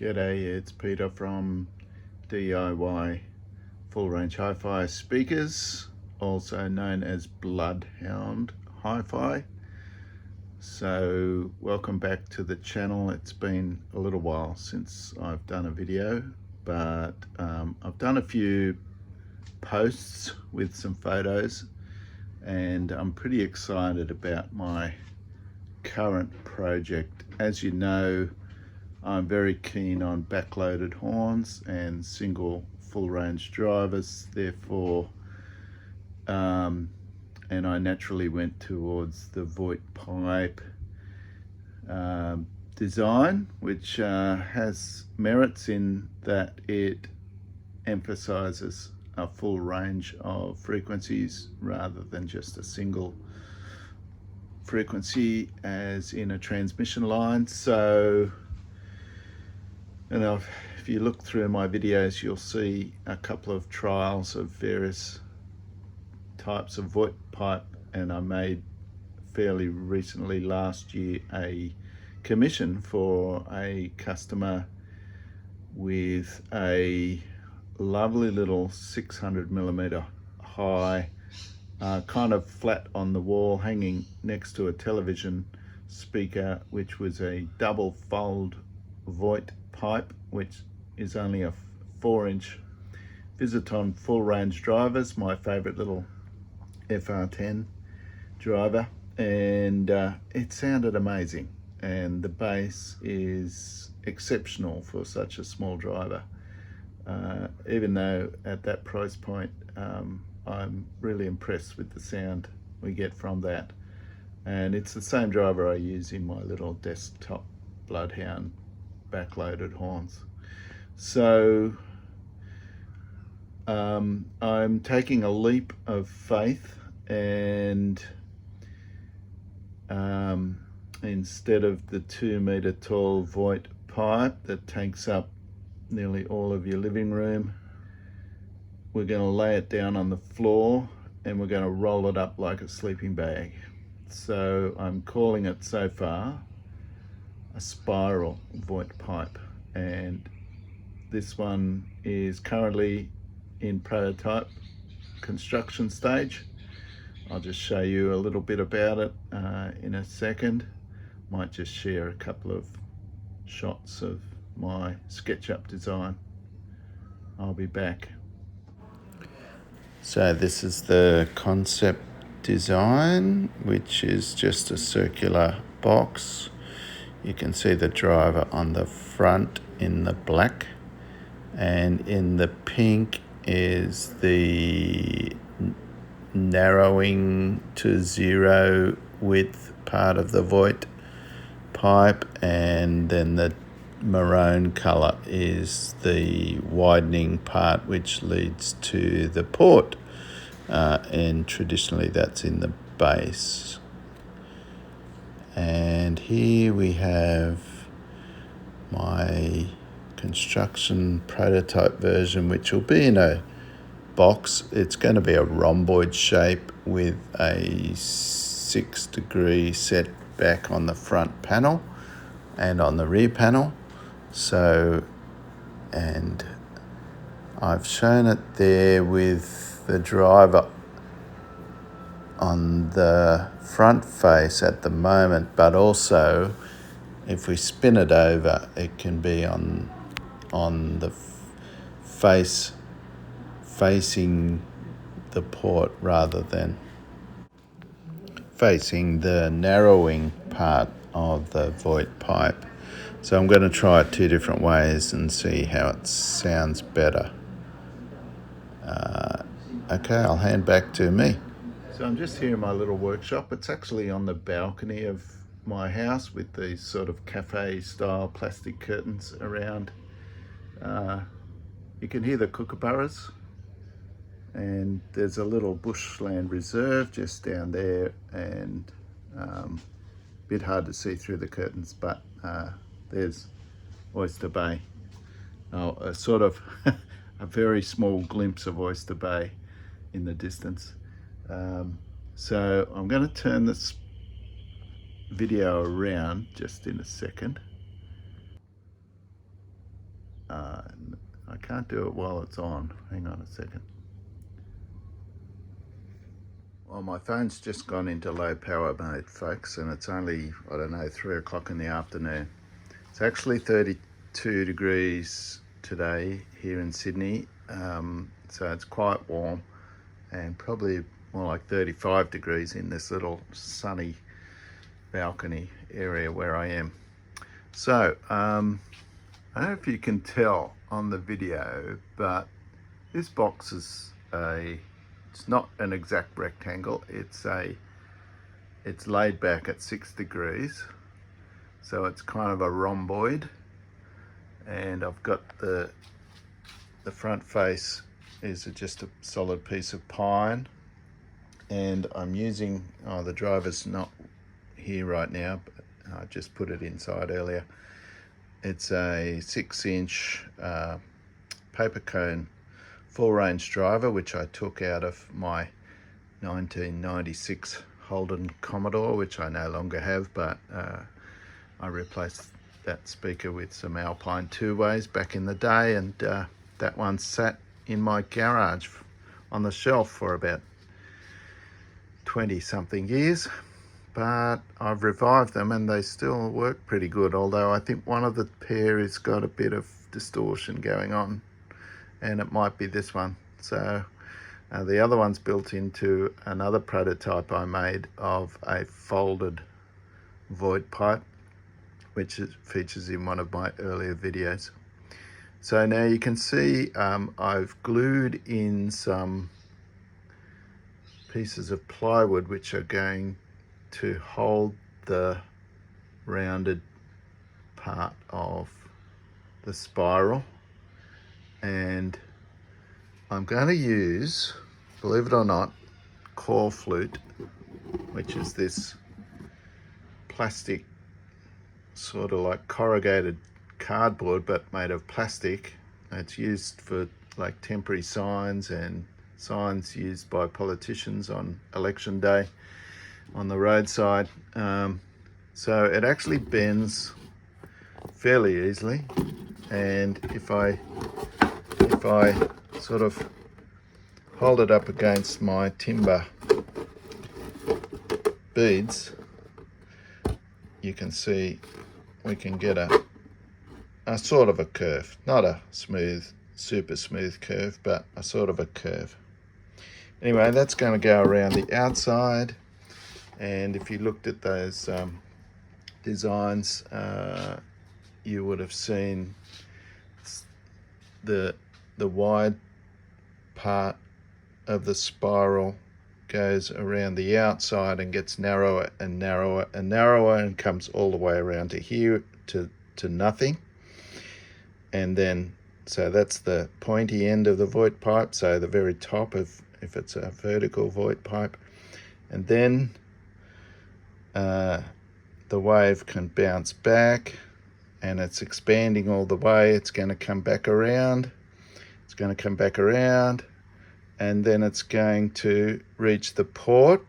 G'day, it's Peter from DIY Full Range Hi-Fi Speakers, also known as Bloodhound Hi-Fi. So welcome back to the channel. It's been a little while since I've done a video, but I've done a few posts with some photos, and I'm pretty excited about my current project. As you know, I'm very keen on backloaded horns and single full range drivers, therefore, and I naturally went towards the Voigt pipe design, which has merits in that it emphasizes a full range of frequencies rather than just a single frequency as in a transmission line. So, if you look through my videos, you'll see a couple of trials of various types of Voigt pipe, and I made fairly recently last year a commission for a customer with a lovely little 600mm high, kind of flat on the wall, hanging next to a television speaker, which was a double fold Voigt pipe, which is only a 4-inch Visiton full range drivers, my favorite little FR10 driver, and it sounded amazing, and the bass is exceptional for such a small driver, even though at that price point I'm really impressed with the sound we get from that. And it's the same driver I use in my little desktop Bloodhound backloaded horns. So I'm taking a leap of faith, and instead of the 2-meter tall Voigt pipe that takes up nearly all of your living room, we're going to lay it down on the floor and we're going to roll it up like a sleeping bag. So I'm calling it so far a spiral Voigt pipe, and this one is currently in prototype construction stage. I'll just show you a little bit about it in a second. Might just share a couple of shots of my SketchUp design. I'll be back. So this is the concept design, which is just a circular box. You can see the driver on the front in the black, and in the pink is the narrowing to zero width part of the Voigt pipe, and then the maroon color is the widening part which leads to the port, and traditionally that's in the base. And here we have my construction prototype version, which will be in a box. It's going to be a rhomboid shape with a 6-degree setback on the front panel and on the rear panel. So, and I've shown it there with the driver on the front face at the moment, but also if we spin it over, it can be on the face facing the port rather than facing the narrowing part of the Voigt pipe. So I'm going to try it 2 different ways and see how it sounds better. Okay, I'll hand back to me. So I'm just here in my little workshop. It's actually on the balcony of my house with these sort of cafe style plastic curtains around. You can hear the kookaburras, and there's a little bushland reserve just down there, and a bit hard to see through the curtains, but there's Oyster Bay. A sort of a very small glimpse of Oyster Bay in the distance. So I'm going to turn this video around just in a second. I can't do it while it's on. Hang on a second. Well, my phone's just gone into low power mode, folks, and it's only, I don't know, 3 o'clock in the afternoon. It's actually 32 degrees today here in Sydney, so it's quite warm, and probably more like 35 degrees in this little sunny balcony area where I am. So, I don't know if you can tell on the video, but this box is it's not an exact rectangle. It's laid back at 6 degrees, so it's kind of a rhomboid. And I've got the front face is just a solid piece of pine, and I'm using, the driver's not here right now, but I just put it inside earlier. It's a 6-inch paper cone full range driver, which I took out of my 1996 Holden Commodore, which I no longer have, but I replaced that speaker with some Alpine 2-ways back in the day, and that one sat in my garage on the shelf for about 20 something years, but I've revived them and they still work pretty good, although I think one of the pair has got a bit of distortion going on, and it might be this one. So the other one's built into another prototype I made of a folded Voigt pipe, which features in one of my earlier videos. So now you can see I've glued in some pieces of plywood which are going to hold the rounded part of the spiral, and I'm going to use, believe it or not, core flute, which is this plastic, sort of like corrugated cardboard but made of plastic. It's used for like temporary signs and signs used by politicians on election day on the roadside. So it actually bends fairly easily, and if I sort of hold it up against my timber beads, you can see we can get a sort of a curve, not a smooth, super smooth curve, but a sort of a curve. Anyway, that's going to go around the outside, and if you looked at those designs, you would have seen the wide part of the spiral goes around the outside and gets narrower and narrower and narrower and comes all the way around to here to nothing. And then, so that's the pointy end of the Voigt pipe, so the very top of, if it's a vertical Voigt pipe. And then the wave can bounce back, and it's expanding all the way. It's going to come back around. It's going to come back around, and then it's going to reach the port,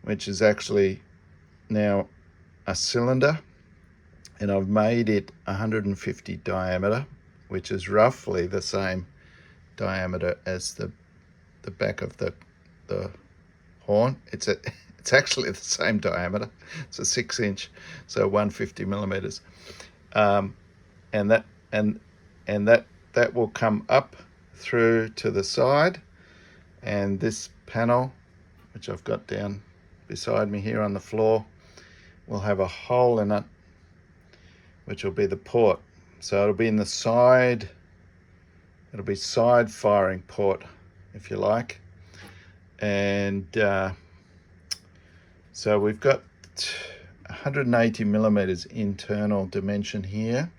which is actually now a cylinder, and I've made it 150 diameter, which is roughly the same diameter as the back of the horn. It's actually the same diameter. It's a 6-inch, so 150 millimeters, and that will come up through to the side, and this panel, which I've got down beside me here on the floor, will have a hole in it, which will be the port. So it'll be in the side, it'll be side firing port, if you like. And so we've got 180 millimeters internal dimension here.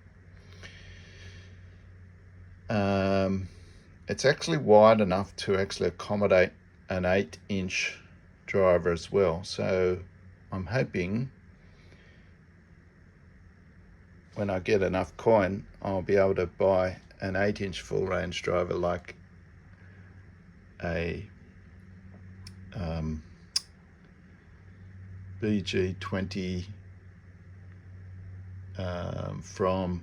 It's actually wide enough to actually accommodate an 8-inch driver as well. So I'm hoping when I get enough coin, I'll be able to buy an 8-inch full range driver, like a BG20 from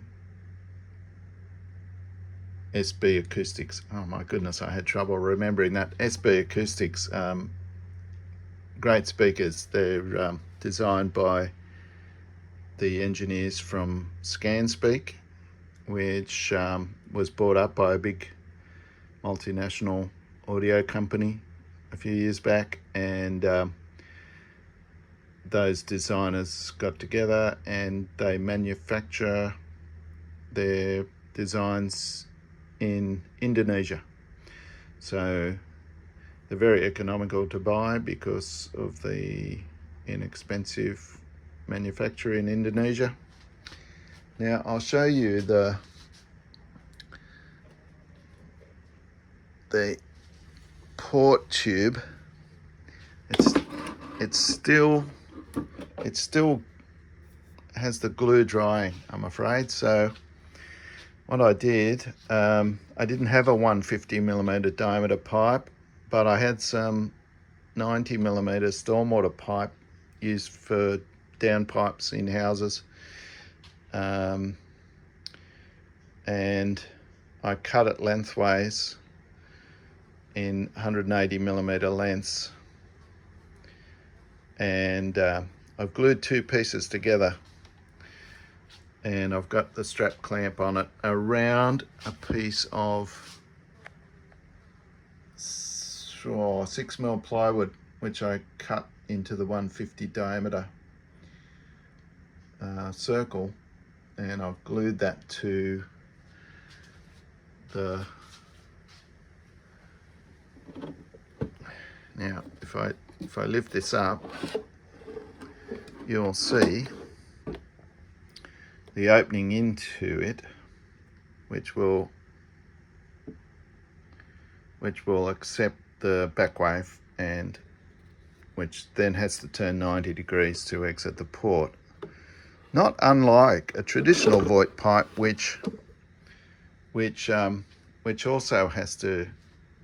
SB Acoustics. Oh my goodness, I had trouble remembering that. SB Acoustics, great speakers. They're designed by the engineers from ScanSpeak, which was bought up by a big multinational audio company a few years back, and those designers got together and they manufacture their designs in Indonesia. So they're very economical to buy because of the inexpensive manufacture in Indonesia. Now I'll show you the port tube. It still has the glue drying, I'm afraid. So what I did, I didn't have a 150mm diameter pipe, but I had some 90mm stormwater pipe used for downpipes in houses, and I cut it lengthways in 180mm lengths, and I've glued two pieces together, and I've got the strap clamp on it around a piece of 6mm plywood, which I cut into the 150 diameter circle, and I've glued that to the. Now if I lift this up, you'll see the opening into it, which will accept the back wave, and which then has to turn 90 degrees to exit the port. Not unlike a traditional Voigt pipe, which also has to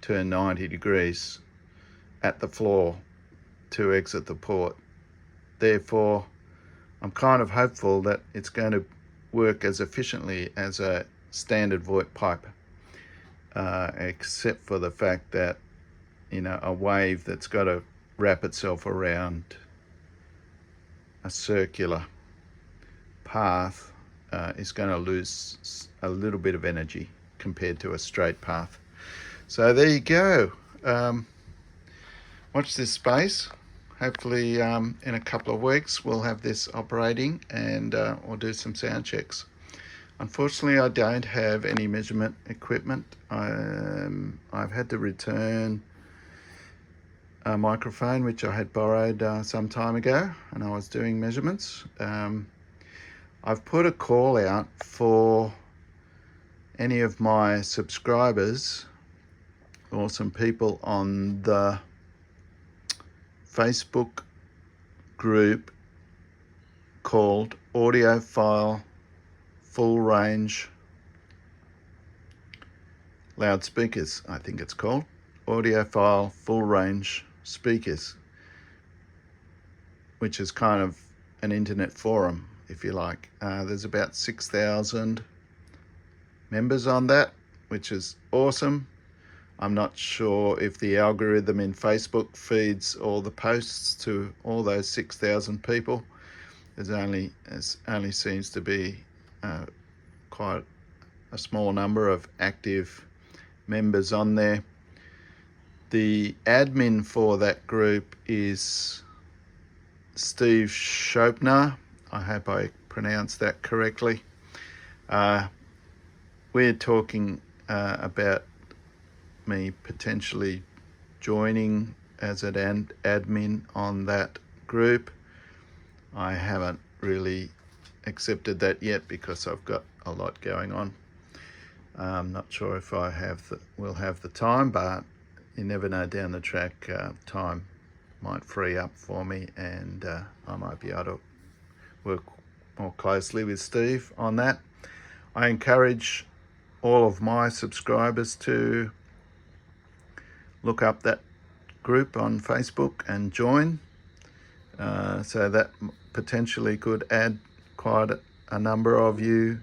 turn 90 degrees at the floor to exit the port. Therefore, I'm kind of hopeful that it's going to work as efficiently as a standard Voigt pipe, except for the fact that, you know, a wave that's got to wrap itself around a circular path is going to lose a little bit of energy compared to a straight path. So there you go. Watch this space. Hopefully in a couple of weeks we'll have this operating, and we'll do some sound checks. Unfortunately, I don't have any measurement equipment. I've had to return a microphone which I had borrowed some time ago, and I was doing measurements. I've put a call out for any of my subscribers or some people on the Facebook group called Audiophile Full Range Loudspeakers, I think it's called. Audiophile Full Range Speakers, which is kind of an internet forum, if you like. There's about 6,000 members on that, which is awesome. I'm not sure if the algorithm in Facebook feeds all the posts to all those 6,000 people. There's only seems to be quite a small number of active members on there. The admin for that group is Steve Shopner. I hope I pronounced that correctly. We're talking about me potentially joining as an admin on that group. I haven't really accepted that yet because I've got a lot going on. I'm not sure if I will have the time, but you never know, down the track time might free up for me, and I might be able to work more closely with Steve on that. I encourage all of my subscribers to look up that group on Facebook and join, so that potentially could add quite a number of you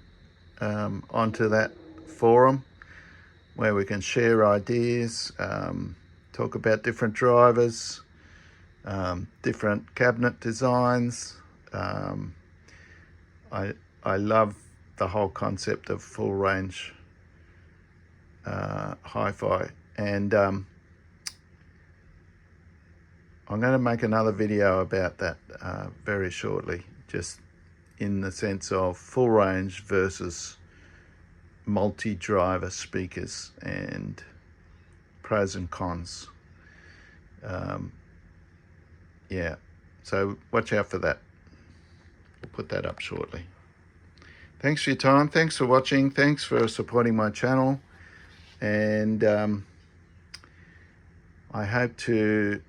onto that forum. where we can share ideas, talk about different drivers, different cabinet designs. I love the whole concept of full range hi-fi, and I'm going to make another video about that very shortly, just in the sense of full range versus multi-driver speakers and pros and cons. Yeah, so watch out for that. We'll put that up shortly. Thanks for your time. Thanks for watching. Thanks for supporting my channel. And I hope to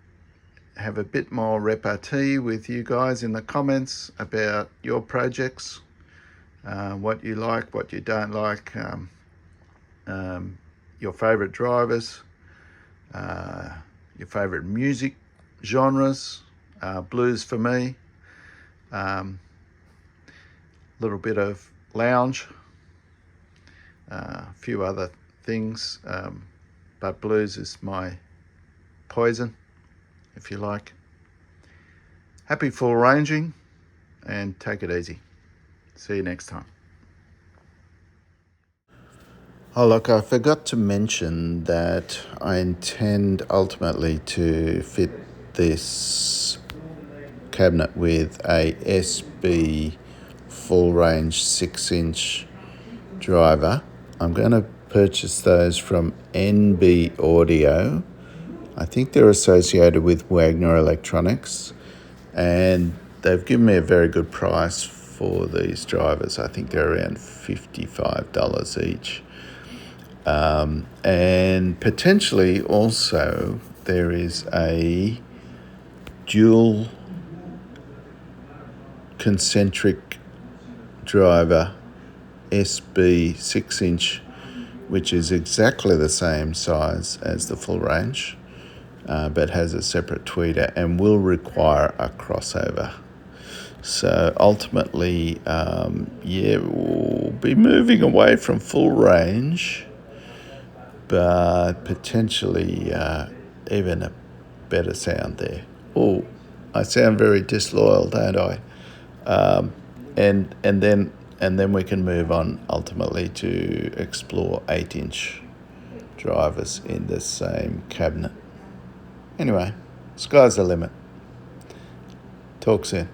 have a bit more repartee with you guys in the comments about your projects, what you like, what you don't like, your favorite drivers, your favorite music genres, blues for me, a little bit of lounge, a few other things, but blues is my poison, if you like. Happy full ranging, and take it easy. See you next time. Oh look, I forgot to mention that I intend ultimately to fit this cabinet with a SB full range 6-inch driver. I'm going to purchase those from NB Audio. I think they're associated with Wagner Electronics, and they've given me a very good price for these drivers. I think they're around $55 each. And potentially also there is a dual concentric driver SB 6-inch, which is exactly the same size as the full range, but has a separate tweeter and will require a crossover. So ultimately, we'll be moving away from full range, but potentially even a better sound there. Oh, I sound very disloyal, don't I? And then we can move on ultimately to explore 8-inch drivers in the same cabinet. Anyway, sky's the limit. Talk soon.